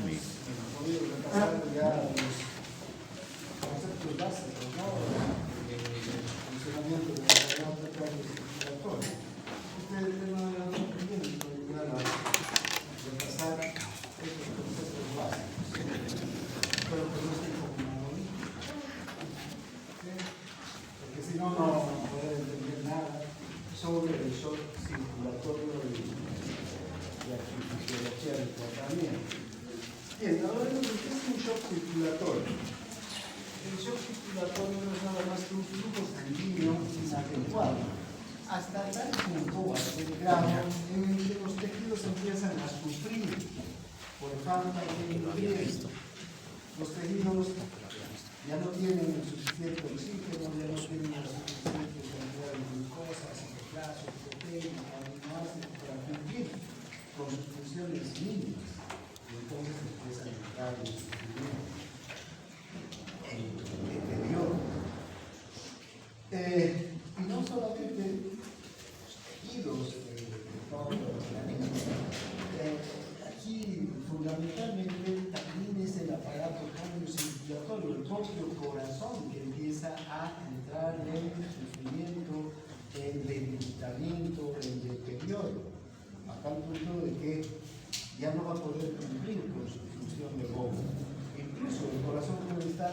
podido repasar ya los conceptos básicos, ¿no? El funcionamiento de la garganta cardiorrespiratoria. Ustedes no tienen que llegar a repasar estos conceptos básicos. Pero que no estén como bonitos. Porque si no, no pueden entender nada sobre el shock circulatorio y la fisiología del tratamiento. Bien, ahora lo que es un shock circulatorio. El shock circulatorio no es nada más que un flujo sanguíneo inadecuado, hasta tal punto, hasta el grado en el que los tejidos empiezan a sufrir por falta de nutrientes. Los tejidos ya no tienen el suficiente oxígeno, ya no tienen la suficiente cantidad de glucosa, citoplasma, proteínas, aminoácidos para cumplir con sus funciones mínimas. Y entonces empiezan a entrar en el sufrimiento, en el deterioro. Y no solamente los tejidos de todo el organismo, aquí fundamentalmente también es el aparato cardiocirculatorio, el propio corazón que empieza a entrar en sufrimiento, en debilitamiento, en deterioro, a tal punto de que ya no va a poder cumplir con su función de bomba. Incluso el corazón puede estar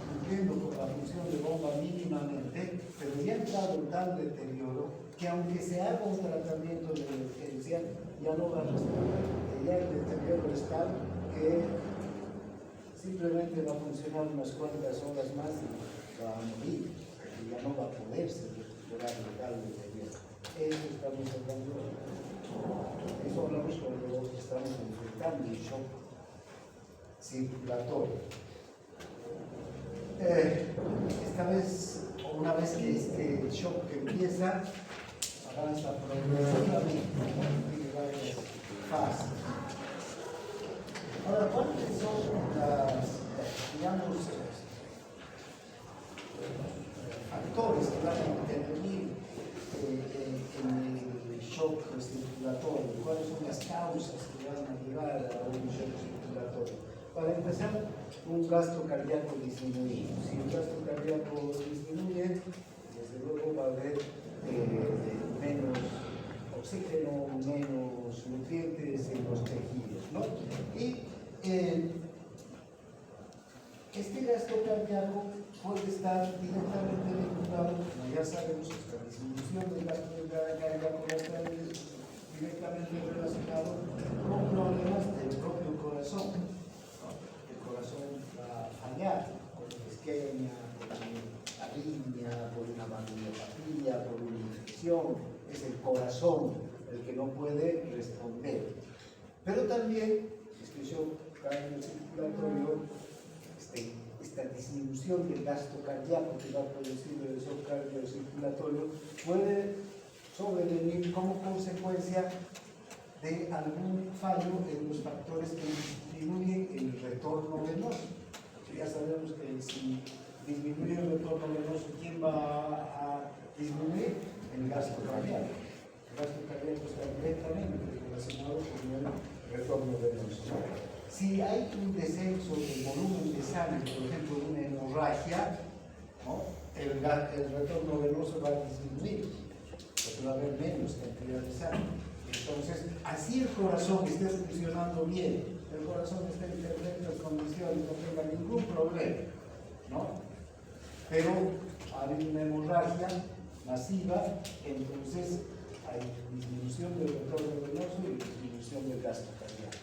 cumpliendo con la función de bomba mínimamente, pero ya ha entrado en tal deterioro que aunque se haga un tratamiento de emergencia, ya no va a restaurar. Ya el deterioro es tal que simplemente va a funcionar unas cuantas horas más y va a morir, y ya no va a poderse recuperar de tal deterioro. Eso estamos hablando. Eso hablamos cuando estamos enfrentando el shock circulatorio. Esta vez, o una vez que este shock empieza, avanza progresivamente, tiene varias fases. Ahora, ¿cuáles son las, digamos, factores que van a intervenir en el shock circulatorio? ¿Cuáles son las causas que van a llevar a un shock circulatorio? Para empezar, un gasto cardíaco disminuido. Si el gasto cardíaco disminuye, desde luego va a haber menos oxígeno, menos nutrientes en los tejidos, ¿no? Y este gasto cardíaco puede estar directamente vinculado, como ya sabemos, esta disminución del gasto cardíaco va a estar directamente relacionado con problemas del propio corazón. El corazón va a fallar por una isquemia, por una arritmia, por una valvulopatía, por una infección. Es el corazón el que no puede responder. Pero también este shock cardiocirculatorio, esta disminución del gasto cardíaco que va a producir el shock cardiocirculatorio puede sobrevenir como consecuencia de algún fallo en los factores que disminuyen el retorno venoso. Porque ya sabemos que si disminuye el retorno venoso, ¿quién va a disminuir? El gasto cardíaco. El gasto cardíaco está directamente relacionado con el retorno venoso, ¿no? Si hay un descenso del volumen de sangre, por ejemplo, una hemorragia, ¿no? el retorno venoso va a disminuir, porque va a haber menos cantidad de sangre. Entonces, así el corazón esté funcionando bien, el corazón está en perfectas condiciones, no tenga ningún problema, ¿no? Pero hay una hemorragia masiva, entonces hay disminución del retorno venoso y disminución del gasto cardíaco.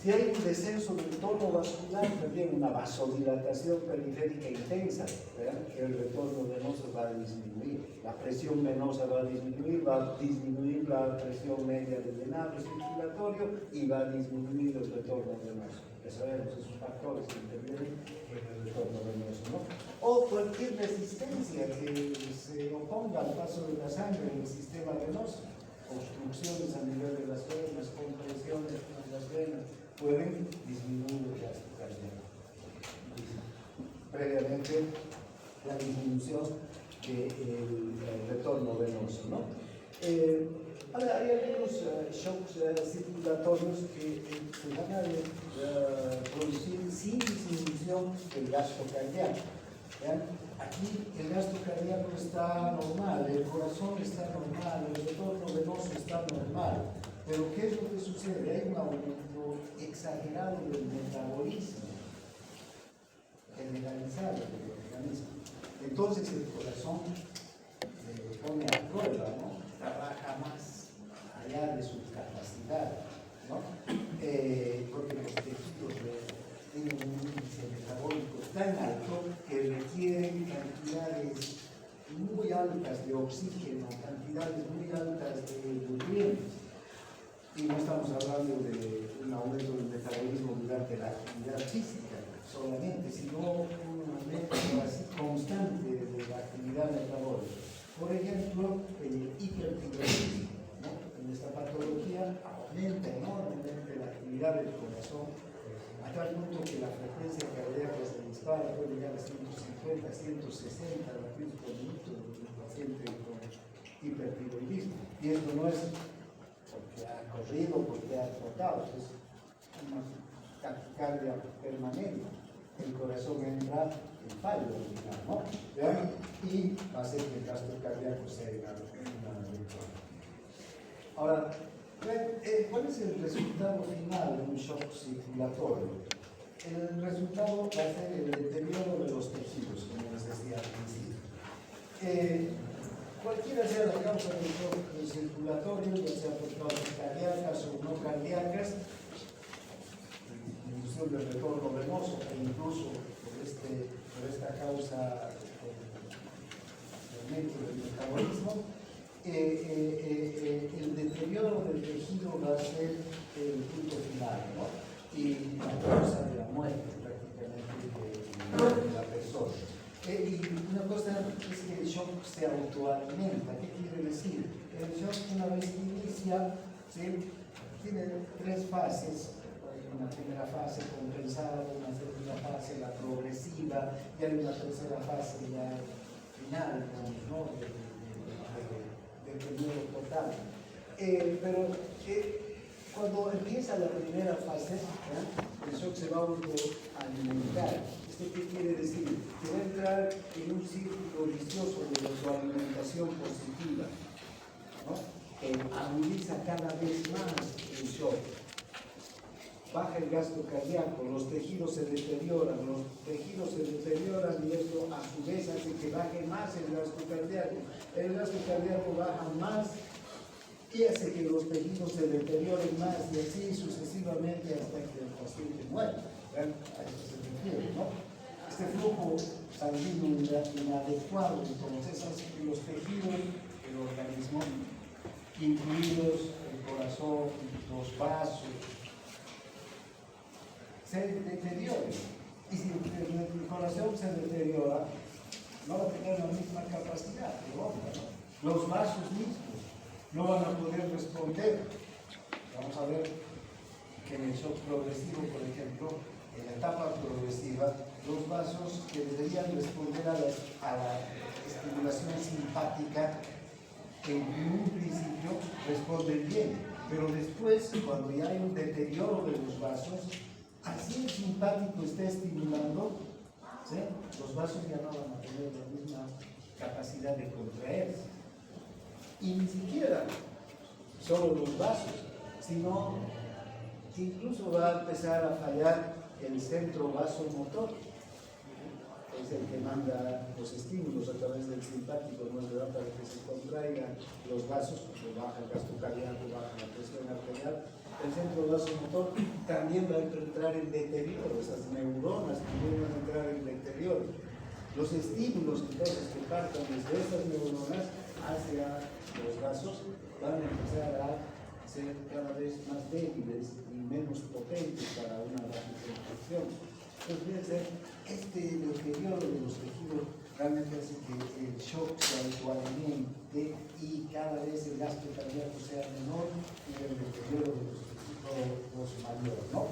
Si hay un descenso del tono vascular, también una vasodilatación periférica intensa, ¿verdad? El retorno venoso va a disminuir, la presión venosa va a disminuir la presión media del venado circulatorio y va a disminuir el retorno venoso. Ya sabemos esos factores que intervienen en el retorno venoso, ¿no? O cualquier resistencia que se oponga al paso de la sangre en el sistema venoso, obstrucciones a nivel de las venas, compresiones en las venas, pueden disminuir el gasto cardíaco. Previamente, la disminución del retorno venoso, ¿no? Ahora, hay algunos shocks circulatorios que se van a producir sin disminución del gasto cardíaco. ¿Vean? Aquí el gasto cardíaco está normal, el corazón está normal, el retorno venoso está normal. Pero ¿qué es lo que sucede? Hay un aumento exagerado del metabolismo, generalizado del organismo. Entonces el corazón se pone a prueba, ¿no? Trabaja más allá de su capacidad, ¿no? Porque los tejidos tienen un índice metabólico tan alto que requieren cantidades muy altas de oxígeno, cantidades muy altas de nutrientes. Y no estamos hablando de un aumento del metabolismo durante la actividad física solamente, sino un aumento así constante de la actividad metabólica. Por ejemplo, el hipertiroidismo, ¿no? En esta patología aumenta enormemente la actividad del corazón, a tal punto que la frecuencia cardíaca se dispara, puede llegar a 150, 160 latidos por minuto en un paciente con hipertiroidismo. Y esto no es porque ha corrido, porque ha trotado, es una taquicardia permanente. El corazón entra en fallo, ¿no? ¿Vean? Y va a hacer que el gasto cardíaco sea una virtual. Ahora, ¿cuál es el resultado final de un shock circulatorio? El resultado va a ser el deterioro de los tejidos, como les decía al principio. Cualquiera sea la causa del shock circulatorio, ya sea por causas cardíacas o no cardíacas, disminución del retorno venoso e incluso por esta causa de aumento del metabolismo, el deterioro del tejido va a ser el punto final, ¿no? Y la causa de la muerte prácticamente de la persona. Y una cosa es que el shock se autoalimenta. ¿Qué quiere decir? El shock, una vez que inicia, ¿sí? Tiene tres fases. Una primera fase compensada, una segunda fase, la progresiva, y hay una tercera fase ya final, ¿no? Del periodo total. Pero cuando empieza la primera fase, el shock se va a autoalimentar. ¿Esto qué quiere decir? Que va a entrar en un círculo vicioso de autoalimentación positiva, ¿no? Que agudiza cada vez más el shock. Baja el gasto cardíaco, los tejidos se deterioran y esto a su vez hace que baje más el gasto cardíaco. El gasto cardíaco baja más y hace que los tejidos se deterioren más y así sucesivamente hasta que el paciente muere. A eso se refiere, ¿no? Este flujo sanguíneo inadecuado entonces hace que los tejidos del organismo, incluidos el corazón, los vasos, se deterioren. Y si el corazón se deteriora, no va a tener la misma capacidad de bomba, ¿no? Los vasos mismos no van a poder responder. Vamos a ver que en el shock progresivo, por ejemplo, en la etapa progresiva, los vasos que deberían responder a la estimulación simpática, en un principio responden bien, pero después, cuando ya hay un deterioro de los vasos, así el simpático está estimulando, ¿sí? Los vasos ya no van a tener la misma capacidad de contraerse. Y ni siquiera solo los vasos, sino incluso va a empezar a fallar el centro vasomotor. Es el que manda los estímulos a través del simpático, no es verdad, para que se contraigan los vasos, porque baja el gasto cardíaco, baja la presión arterial. El centro vasomotor también va a entrar en deterioro, esas neuronas también van a entrar en deterioro. Los estímulos entonces que partan desde estas neuronas hacia los vasos van a empezar a ser cada vez más débiles y menos potentes para una vasoconstricción. Entonces, fíjense, este deterioro de los tejidos realmente hace que el shock se autoalimente y cada vez el gasto cardíaco sea menor y el deterioro de los tejidos mayor, ¿no?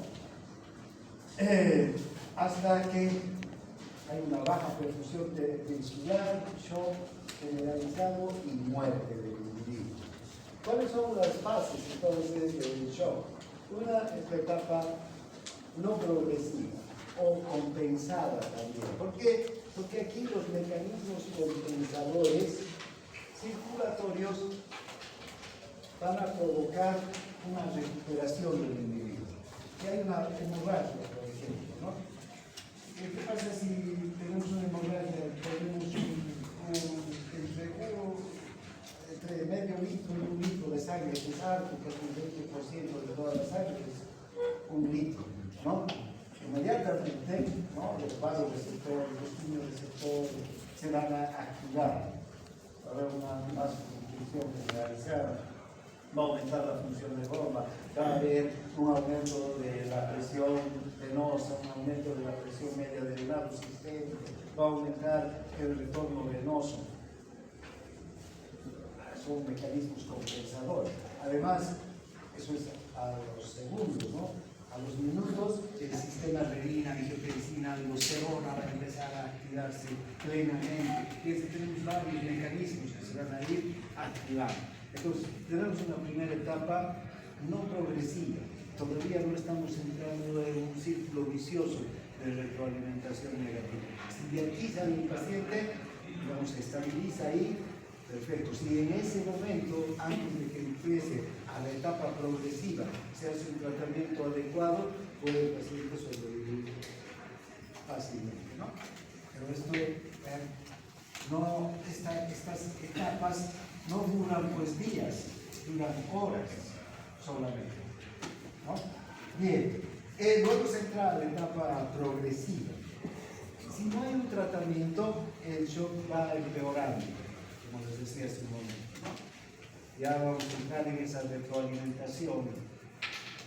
Hasta que hay una baja perfusión tisular, shock generalizado y muerte del individuo. ¿Cuáles son las fases entonces del shock? Una es la etapa no progresiva o compensada también. ¿Por qué? Porque aquí los mecanismos compensadores circulatorios van a provocar una recuperación del individuo. Y hay una hemorragia, por ejemplo, ¿no? ¿Qué pasa si tenemos una hemorragia? Tenemos entre medio litro y un litro de sangre, que es alto, que es un 20% de toda la sangre, es un litro, ¿no? Inmediatamente, ¿no? Los vasoreceptores, los quimioreceptores se van a activar. Va a haber una vasoconstricción generalizada, va a aumentar la función de bomba, va a haber un aumento de la presión venosa, un aumento de la presión media del lado sistémico, va a aumentar el retorno venoso. Son mecanismos compensadores. Además, eso es a los segundos, ¿no? A los minutos, el sistema renina, angiotensina, aldosterona va a empezar a activarse plenamente. Fíjense, tenemos varios mecanismos que se van a ir activando. Entonces, tenemos una primera etapa no progresiva. Todavía no estamos entrando en un círculo vicioso de retroalimentación negativa. Si de aquí sale el paciente, digamos, se estabiliza ahí, perfecto. Si en ese momento, antes de que empiece a la etapa progresiva, se hace un tratamiento adecuado, puede el paciente sobrevivir fácilmente, ¿no? Pero esto, estas etapas no duran pues días, duran horas solamente, ¿no? Bien, luego se entra a la etapa progresiva. Si no hay un tratamiento, el shock va empeorando, como les decía hace un momento, ¿no? Ya vamos a entrar en esa retroalimentación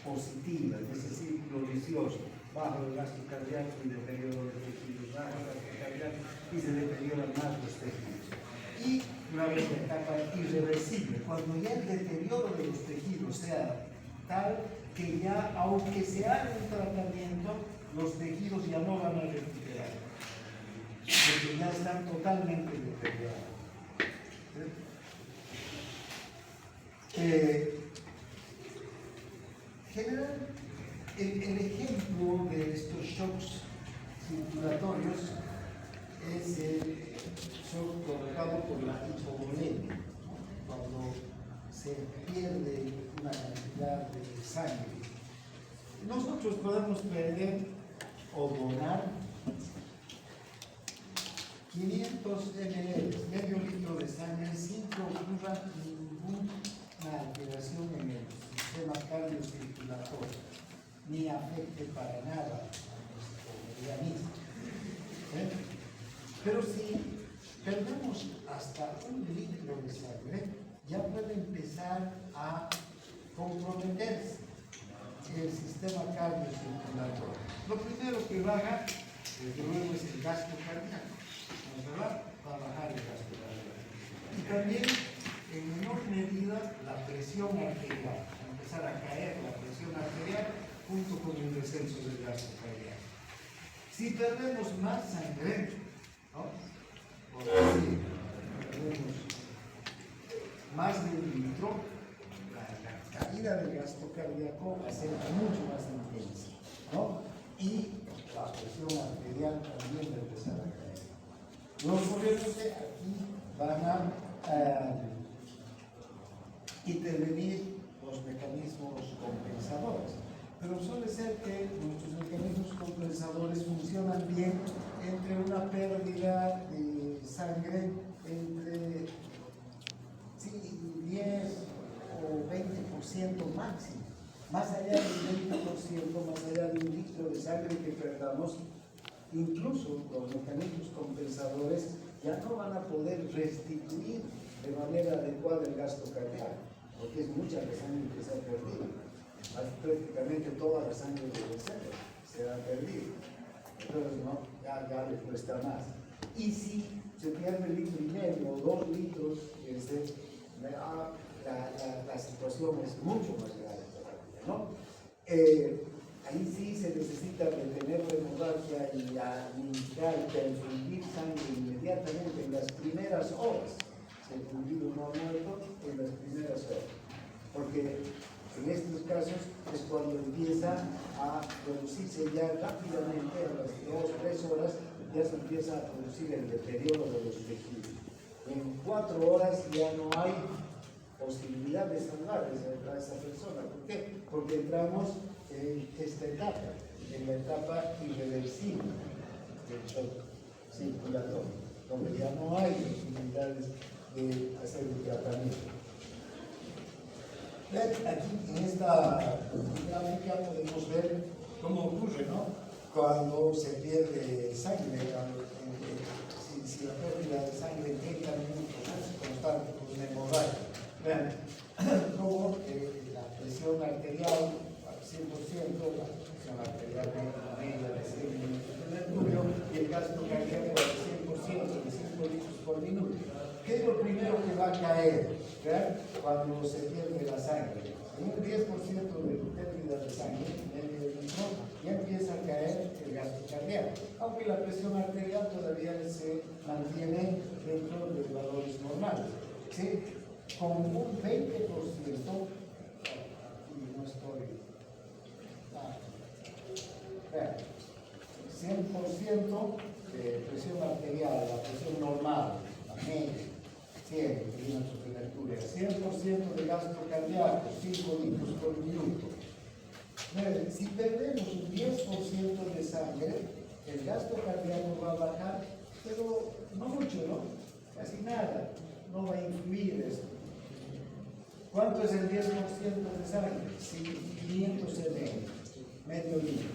positiva, en ese círculo vicioso, bajo el gasto cardíaco y deterioro de tejidos, bajo el gasto cardíaco y se deterioran más los tejidos. Y una vez la etapa irreversible, cuando ya el deterioro de los tejidos sea tal que ya, aunque se haga un tratamiento, los tejidos ya no van a recuperar, porque ya están totalmente deteriorados. General, el ejemplo de estos shocks circulatorios es el shock provocado por la hipovolemia, ¿no? Cuando se pierde una cantidad de sangre. Nosotros podemos perder o donar 500 ml, medio litro de sangre, sin que ocurra ninguna alteración en el sistema cardiocirculatorio, ni afecte para nada a nuestro organismo. Pero si perdemos hasta 1 litro de sangre, ya puede empezar a comprometerse el sistema cardiocirculatorio. Lo primero que baja, desde luego, es el gasto cardíaco, ¿no? ¿Verdad? Va a bajar el gasto cardíaco. Y también, en menor medida, la presión arterial. Va a empezar a caer la presión arterial junto con el descenso del gasto cardíaco. Si perdemos más sangre, ¿no? Por decir, perdemos más de 1 litro, la caída del gasto cardíaco va a ser mucho más intensa, ¿no? Y la presión arterial también va a empezar a caer. Los gobiernos de aquí van a intervenir los mecanismos compensadores, pero suele ser que nuestros mecanismos compensadores funcionan bien entre una pérdida de sangre entre 10 o 20% máximo. Más allá del 20%, más allá de 1 litro de sangre que perdamos, incluso los mecanismos compensadores ya no van a poder restituir de manera adecuada el gasto cardíaco, porque es mucha la sangre que se ha perdido. Prácticamente toda la sangre del cerebro se ha perdido. Entonces, ¿no? ya le cuesta más. Y si se pierde 1,5 litros o 2 litros, la situación es mucho más grave todavía, ¿no? Ahí sí se necesita detener la hemorragia y administrar, transfundir sangre inmediatamente en las primeras horas. Si el fundido no ha muerto, en las primeras horas. porque en estos casos es cuando empieza a producirse ya rápidamente, a las 2 o 3 horas, ya se empieza a producir el deterioro de los tejidos. En 4 horas ya no hay posibilidad de salvar a esa persona. ¿Por qué? Porque entramos en esta etapa, en la etapa irreversible del shock circulatorio, donde ya no hay posibilidades de hacer el tratamiento. Aquí en esta gráfica podemos ver cómo ocurre, ¿no? Cuando se pierde sangre, si la pérdida de sangre en 30 minutos es constante con una hemorragia. Vean cómo la presión arterial al 100%, la presión arterial media de 100 minutos de mercurio y el gasto cardíaco al 100% de 5 litros por minuto. ¿Qué es lo primero que va a caer? ¿Vean? Cuando se pierde la sangre? En un 10% de pérdida de sangre, medio litro, ya empieza a caer el gasto cardíaco, aunque la presión arterial todavía se mantiene dentro de valores normales. ¿Sí? Con un 20%, aquí no estoy, vean, 100% de presión arterial, la presión normal, la media, 100 milímetros de mercurio, 100% de gasto cardíaco, 5 litros por minuto. Si perdemos un 10% de sangre, el gasto cardíaco va a bajar, pero no mucho, ¿no? Casi nada, no va a influir esto. ¿Cuánto es el 10% de sangre? 500 ml, medio litro.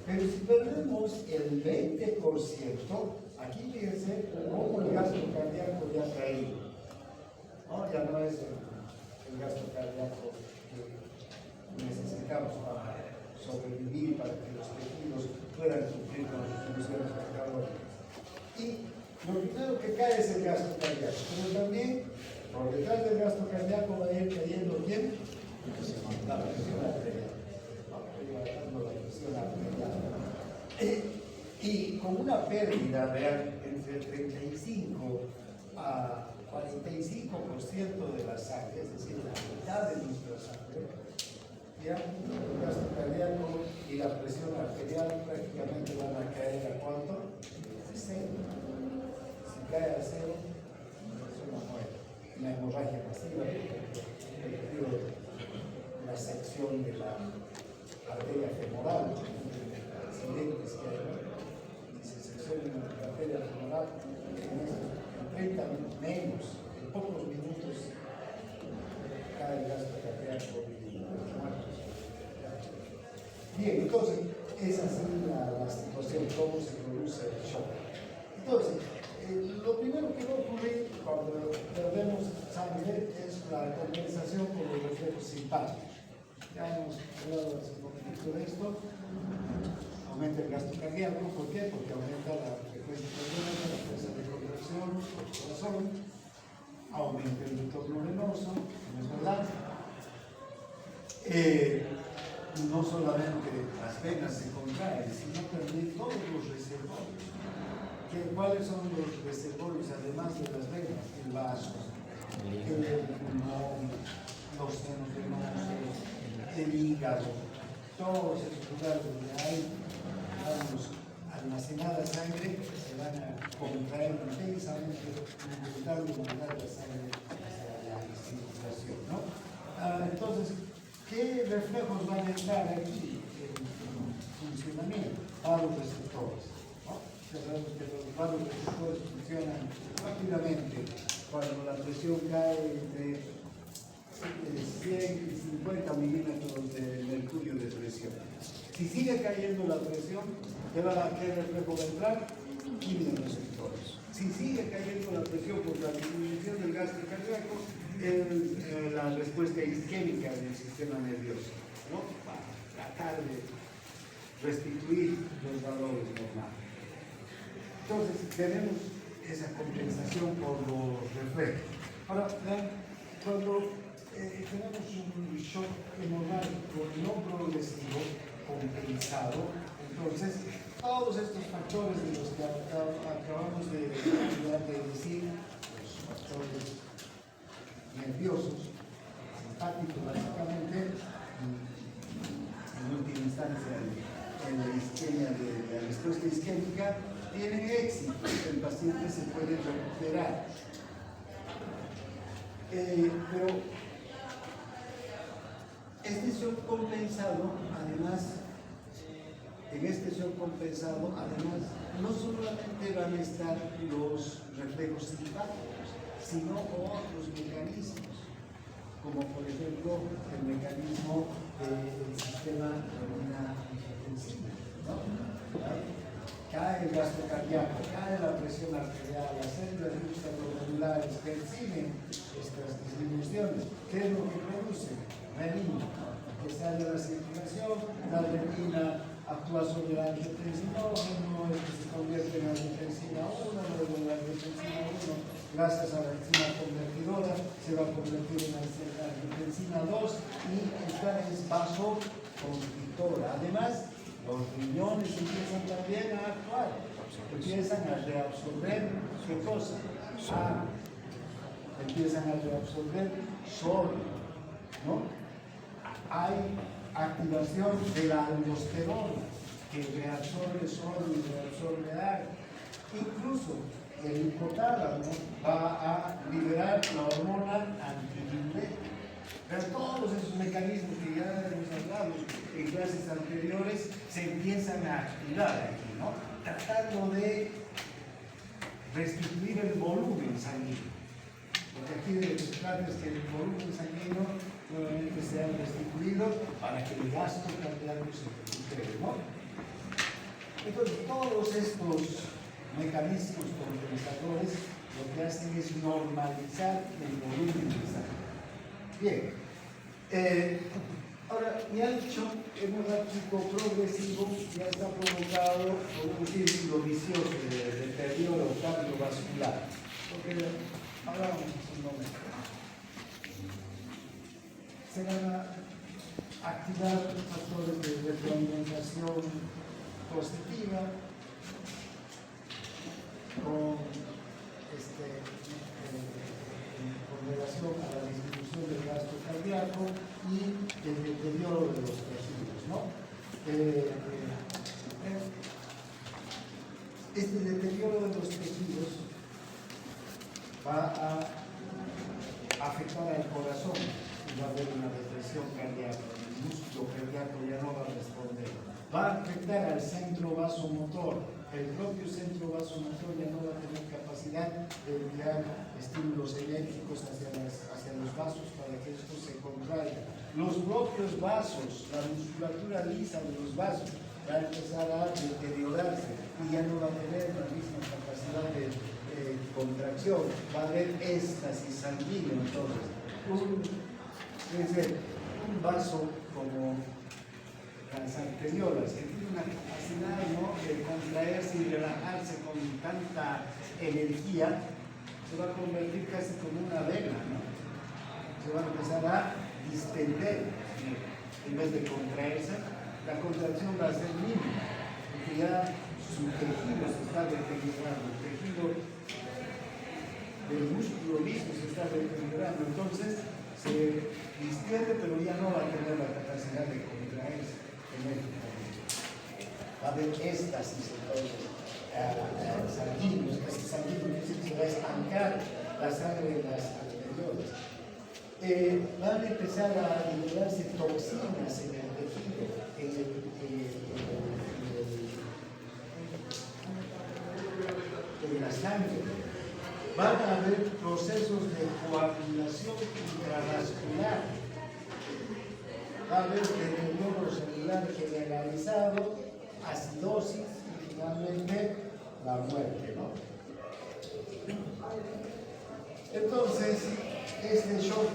Pero si perdemos el 20%, aquí fíjense cómo el gasto cardíaco ya ha caído. ¿No? Ya no es el gasto cardíaco que necesitamos para sobrevivir, para que los tejidos puedan cumplir con sus funciones metabólicas. Y lo primero que cae es el gasto cardíaco, pero también por detrás del gasto cardíaco va a ir cayendo ¿quién? La presión arterial. La presión arterial. Y con una pérdida, vean, entre 35 a 45% de la sangre, es decir, la mitad de nuestra sangre, ya el gasto cardíaco y la presión arterial prácticamente van a caer ¿a cuánto? A 0. Si cae a 0, la persona muere. Una hemorragia masiva, la sección de la arteria femoral, accidentes que hay, y se secciona la arteria femoral en 30 minutos menos, en pocos minutos cae el gasto cardíaco y muertos. Bien, entonces es así la situación, cómo se produce el shock. Entonces, lo primero que va a ocurrir cuando perdemos sangre es la compensación por los reflejos simpáticos. Ya hemos hablado hace un poquito de esto. Aumenta el gasto cardíaco, ¿por qué? Porque aumenta la frecuencia cardíaca, la fuerza de contracción por el corazón, aumenta el retorno venoso, ¿no es verdad? No solamente las venas se contraen, sino también todos los reservorios. ¿Cuáles son los reservorios además de las venas? El vaso, el pulmón, los senos venosos, el hígado, todos esos lugares donde hay, digamos, almacenada sangre se van a contraer intensamente, intentando mandar la sangre hacia la circulación, ¿no? Entonces, ¿qué reflejos van a entrar aquí en funcionamiento? Vasoreceptores. Ya sabemos que los vasoreceptores funcionan rápidamente cuando la presión cae entre 100 y 50 milímetros de mercurio de presión. Si sigue cayendo la presión, ¿qué reflejo va a entrar? Quimioreceptores. Si sigue cayendo la presión por la disminución del gasto cardíaco, la respuesta isquémica del sistema nervioso, ¿no? Para tratar de restituir los valores normales. Entonces, tenemos esa compensación por los reflejos. Ahora, cuando tenemos un shock hemorrágico no progresivo, compensado, entonces todos estos factores de los que acabamos de decir, los factores nerviosos, simpático, básicamente, en última instancia, en la isquemia de la respuesta isquémica, tienen éxito, el paciente se puede recuperar. Pero este shock compensado, además, en este shock compensado, además, no solamente van a estar los reflejos simpáticos, sino otros mecanismos, como por ejemplo el mecanismo del sistema renina-angiotensina, ¿no? Cae el gasto cardíaco, cae la presión arterial, las células extraglandulares perciben estas disminuciones. ¿Qué es lo que produce? Renina, que sale a la circulación, la renina actúa sobre el angiotensinógeno, que se convierte en angiotensina 1, luego la angiotensina 1, gracias a la enzima convertidora, se va a convertir en angiotensina 2 y esta es vasoconstrictora. Además, los riñones empiezan también a actuar, empiezan a reabsorber, ¿qué cosa? Empiezan a reabsorber sodio, ¿no? Hay activación de la aldosterona, que reabsorbe sodio y reabsorbe aire. Incluso el hipotálamo va a liberar la hormona antidiurética. Pero todos esos mecanismos que ya hemos hablado en clases anteriores se empiezan a activar aquí, ¿no? Tratando de restituir el volumen sanguíneo. Porque aquí de lo que se trata es que el volumen sanguíneo nuevamente sea restituido para que el gasto cardíaco se recupere, ¿no? Entonces, todos estos mecanismos compensadores lo que hacen es normalizar el volumen de sangre. Bien, ahora mi ancho hemorrágico progresivo ya está provocado por un círculo vicioso de deterioro cardiovascular. Porque hablamos un momento. Se van a activar factores de retroalimentación positiva con relación a la disminución del gasto cardíaco y el deterioro de los tejidos, ¿no? Este deterioro de los tejidos va a afectar al corazón y va a haber una depresión cardíaca, el músculo cardíaco ya no va a responder. Va a afectar al centro vasomotor, el propio centro vasomotor ya no va a tener capacidad de enviar estímulos eléctricos hacia los vasos para que esto se contraiga. Los propios vasos, la musculatura lisa de los vasos va a empezar a deteriorarse y ya no va a tener la misma capacidad de contracción, va a haber éxtasis sanguíneo. Entonces, un vaso como las arteriolas, que tiene una capacidad, ¿no?, de contraerse y relajarse con tanta energía, se va a convertir casi como una vena, ¿no? Se va a empezar a distender, en vez de contraerse, la contracción va a ser mínima, porque ya su tejido se está deteriorando, el tejido del músculo liso se está deteriorando, entonces se distiende, pero ya no va a tener la capacidad de contraerse. Va a haber éxtasis entonces sanguíneo, éxtasis sanguíneo, se va a estancar la sangre en las arteriolas. Van a empezar a liberarse toxinas en el tejido, en la sangre. Van a haber procesos de coagulación intravascular. Va a haber deterioro celular generalizado, acidosis y finalmente la muerte, ¿no? Entonces, este shock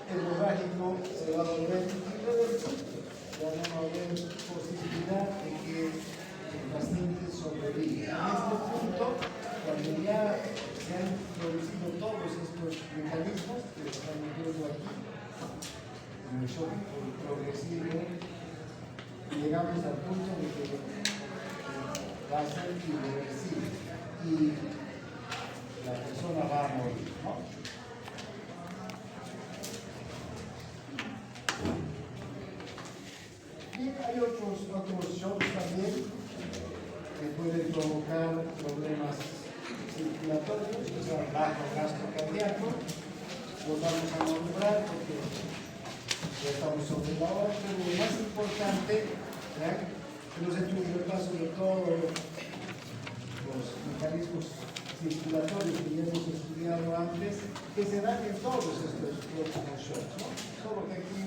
hemorrágico se va a volver irreversible. Ya no va a haber posibilidad de que el paciente sobreviva. En este punto, cuando ya se han producido todos estos mecanismos que estamos viendo aquí, en el shock progresivo, llegamos al punto de que va a ser irreversible y la persona va a morir, ¿no? Y hay otros shocks también que pueden provocar problemas circulatorios, o sea, bajo gasto cardíaco. Los vamos a nombrar porque ya estamos sobre la hora, pero lo más importante, ¿ya? Que los estudios sobre todo los mecanismos circulatorios que ya hemos estudiado antes, que se dan en todos estos próximos shocks, ¿no? Solo que aquí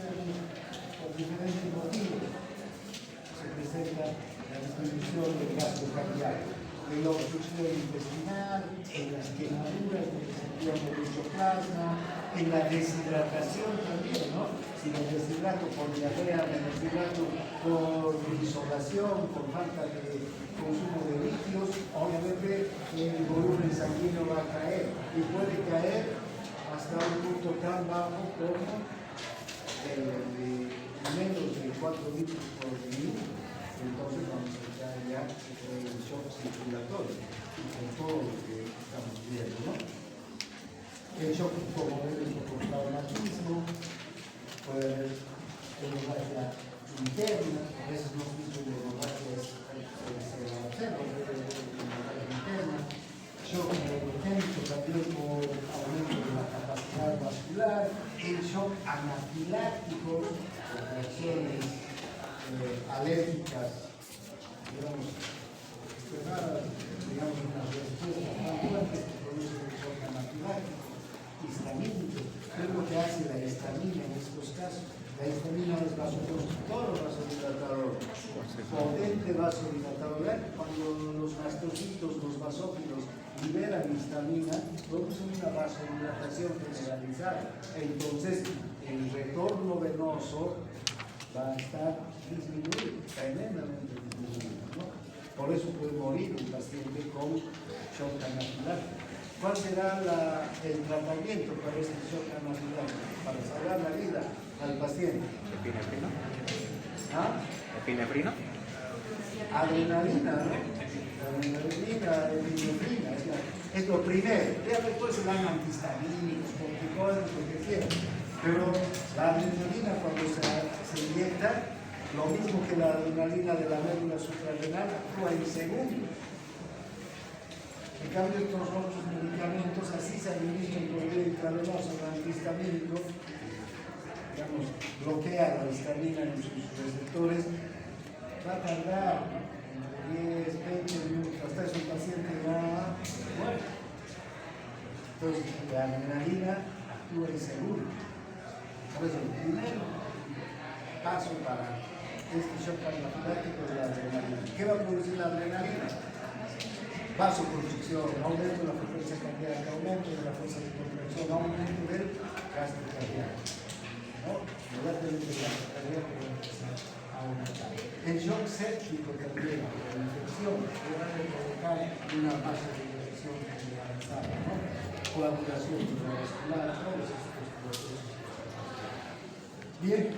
por diferentes motivos se presenta la distribución del gasto cardíaco, en la obstrucción intestinal, en las quemaduras que se pierde mucho plasma, en la deshidratación también, ¿no? Si me deshidrato por diarrea, me deshidrato por insolación, por falta de consumo de líquidos, obviamente el volumen sanguíneo va a caer y puede caer hasta un punto tan bajo como menos de 4 litros por minuto. Entonces vamos a entrar ya en el shock circulatorio y con todo lo que estamos viendo, ¿no? El shock como por traumatismo, puede haber hemorragia interna, a veces no existe hemorragia interna, shock neurogénico también por aumento de la capacidad vascular, el shock anafiláctico, por reacciones alérgicas, digamos, unas respuestas tan fuertes que producen el shock anafiláctico, histamínico. ¿Qué es lo que hace la histamina en estos casos? La histamina es vasoconstrictor o vasodilatador, potente vasodilatador. Cuando los mastocitos, los basófilos liberan histamina, producen una vasodilatación generalizada. Entonces, el retorno venoso va a estar disminuido, tremendamente disminuido, ¿no? Por eso puede morir un paciente con shock anafiláctico. ¿Cuál será el tratamiento para este shock anafiláctico? Para salvar la vida al paciente. ¿Epinefrina? ¿Ah? ¿Epinefrina? Adrenalina, ¿no? Adrenalina, epinefrina, es lo primero. Ya después se dan antihistamínicos, corticoides, lo que quieran. Pero la adrenalina cuando se inyecta, lo mismo que la adrenalina de la médula suprarrenal, actúa en segundos. En cambio, estos otros medicamentos así se administran por vía intravenosa, el antihistamínico, digamos, bloquea la histamina en sus receptores, va a tardar entre 10, 20 minutos, hasta eso el paciente va muerto. Entonces, la adrenalina actúa en segundos. Por eso, el primer paso para este shock anafiláctico es la adrenalina. ¿Qué va a producir la adrenalina? Vasoconstricción, aumento de la frecuencia cardíaca, aumento de la fuerza de contracción, aumento del gasto cardíaco, ¿no? Inmediatamente el gasto cardíaco va a empezar a aumentar. El shock séptico también, la infección, puede provocar una fase de infección generalizada, ¿no? Coagulación cerebrovascular, todos estos procesos. Bien,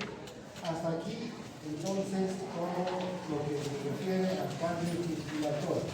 hasta aquí entonces todo lo que se refiere al cambio circulatorio.